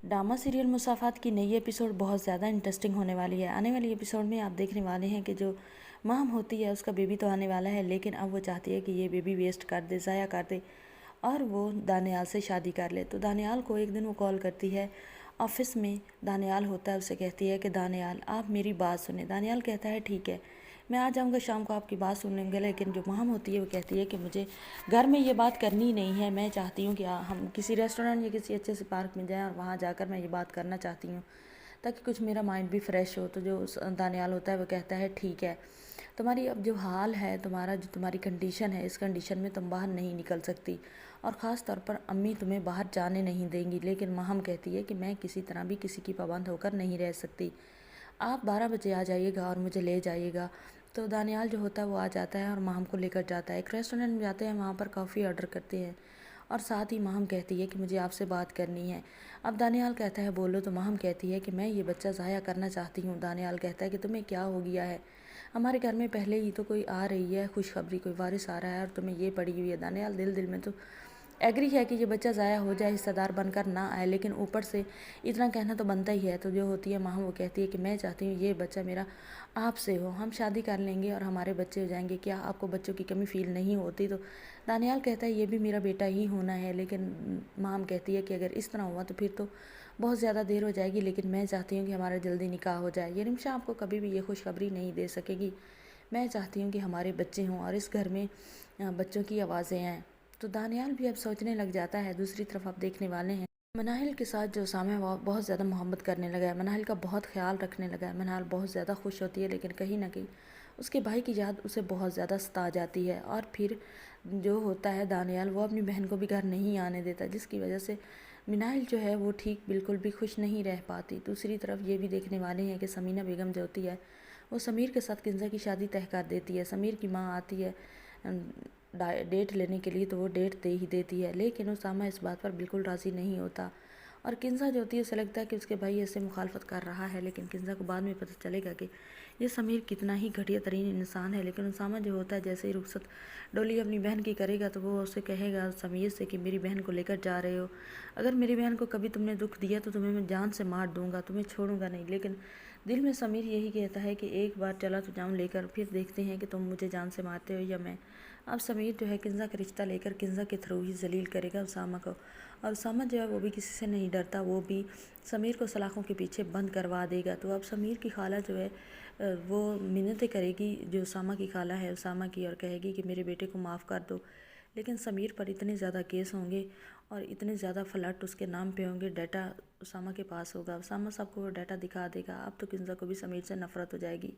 Drama serial मुसाफात की नई episode बहुत ज़्यादा इंटरेस्टिंग होने वाली है। आने वाली एपिसोड में आप देखने वाले हैं कि जो माम होती है उसका बेबी तो आने वाला है, लेकिन अब वो चाहती है कि ये बेबी वेस्ट कर दे, ज़ाया कर दे और वो दानियाल से शादी कर ले। तो दानियाल को एक दिन वो कॉल करती है। ऑफिस में दानियाल होता है, उसे कहती है कि दानियाल आप मेरी बात सुने। दानियाल कहता है ठीक है, मैं आ जाऊँगा शाम को, आपकी बात सुन लेंगे। लेकिन जो माम होती है वो कहती है कि मुझे घर में ये बात करनी नहीं है, मैं चाहती हूँ कि हम किसी रेस्टोरेंट या किसी अच्छे से पार्क में जाएं और वहाँ जाकर मैं ये बात करना चाहती हूँ ताकि कुछ मेरा माइंड भी फ्रेश हो। तो जो दानियाल होता है वो कहता है ठीक है, तुम्हारी अब जो हाल है, तुम्हारी कंडीशन है, इस कंडीशन में तुम बाहर नहीं निकल सकती और ख़ास तौर पर अम्मी तुम्हें बाहर जाने नहीं देंगी। लेकिन माहम कहती है कि मैं किसी तरह भी किसी की पाबंद होकर नहीं रह सकती, आप 12 बजे आ जाइएगा और मुझे ले जाइएगा। तो दानियाल जो होता है वो आ जाता है और माहम को लेकर जाता है। एक रेस्टोरेंट में जाते हैं, वहाँ पर कॉफ़ी ऑर्डर करते हैं और साथ ही माहम कहती है कि मुझे आपसे बात करनी है। अब दानियाल कहता है बोलो। तो माहम कहती है कि मैं ये बच्चा ज़ाया करना चाहती हूँ। दानियाल कहता है कि तुम्हें क्या हो गया है, हमारे घर में पहले ही तो कोई आ रही है, खुशखबरी कोई वारिस आ रहा है और तुम्हें ये पड़ी हुई है। दानियाल दिल दिल में तो एग्री है कि ये बच्चा ज़ाया हो जाए, हिस्सेदार बनकर ना आए, लेकिन ऊपर से इतना कहना तो बनता ही है। तो जो होती है माहम वो कहती है कि मैं चाहती हूँ ये बच्चा मेरा आपसे हो, हम शादी कर लेंगे और हमारे बच्चे हो जाएंगे, क्या आपको बच्चों की कमी फील नहीं होती? तो दानियाल कहता है ये भी मेरा बेटा ही होना है। लेकिन माहम कहती है कि अगर इस तरह हुआ तो फिर तो बहुत ज़्यादा देर हो जाएगी, लेकिन मैं चाहती हूँ कि हमारा जल्दी निकाह हो जाए। ये रिमशा आपको कभी भी ये खुशखबरी नहीं दे सकेगी। मैं चाहती हूँ कि हमारे बच्चे हों और इस घर में बच्चों की आवाज़ें आएँ। तो दानियाल भी अब सोचने लग जाता है। दूसरी तरफ आप देखने वाले हैं मनाहिल के साथ जो सामा है वो बहुत ज़्यादा मोहब्बत करने लगा है, मनाहिल का बहुत ख्याल रखने लगा है। मनाहिल बहुत ज़्यादा खुश होती है, लेकिन कहीं ना कहीं उसके भाई की याद उसे बहुत ज़्यादा सता जाती है। और फिर जो होता है दानियाल वो अपनी बहन को भी घर नहीं आने देता, जिसकी वजह से मनाहिल जो है वो ठीक बिल्कुल भी खुश नहीं रह पाती। दूसरी तरफ ये भी देखने वाले हैं कि समीना बेगम जो होती है वो समीर के साथ किंज़ा की शादी तय कर देती है। समीर की माँ आती है डेट लेने के लिए, तो वो डेट दे ही देती है, लेकिन उसामा इस बात पर बिल्कुल राज़ी नहीं होता। और किंज़ा जो होती है उसे लगता है कि उसके भाई ऐसे मुखालफत कर रहा है, लेकिन किंज़ा को बाद में पता चलेगा कि ये समीर कितना ही घटिया तरीन इंसान है। लेकिन उसामा जो होता है जैसे ही रुखसत डोली अपनी बहन की करेगा तो वो उसे कहेगा समीर से कि मेरी बहन को लेकर जा रहे हो, अगर मेरी बहन को कभी तुमने दुख दिया तो तुम्हें मैं जान से मार दूंगा, तुम्हें छोड़ूंगा नहीं। लेकिन दिल में समीर यही कहता है कि एक बार चला तो जाऊँ लेकर, फिर देखते हैं कि तुम मुझे जान से मारते हो या मैं। अब समीर जो है किंज़ा का रिश्ता लेकर किंज़ा के थ्रू ही जलील करेगा उसामा को। और उसामा जो है वो भी किसी से नहीं डरता, वो भी समीर को सलाखों के पीछे बंद करवा देगा। तो अब समीर की खाला जो है वो मिन्नतें करेगी जो उसामा की खाला है उसामा की, और कहेगी कि मेरे बेटे को माफ़ कर दो। लेकिन समीर पर इतने ज़्यादा केस होंगे और इतने ज़्यादा फ्लर्ट उसके नाम पे होंगे, डाटा उसामा के पास होगा, उसामा सबको वो डाटा दिखा देगा। अब तो किंज़ा को भी समीर से नफ़रत हो जाएगी।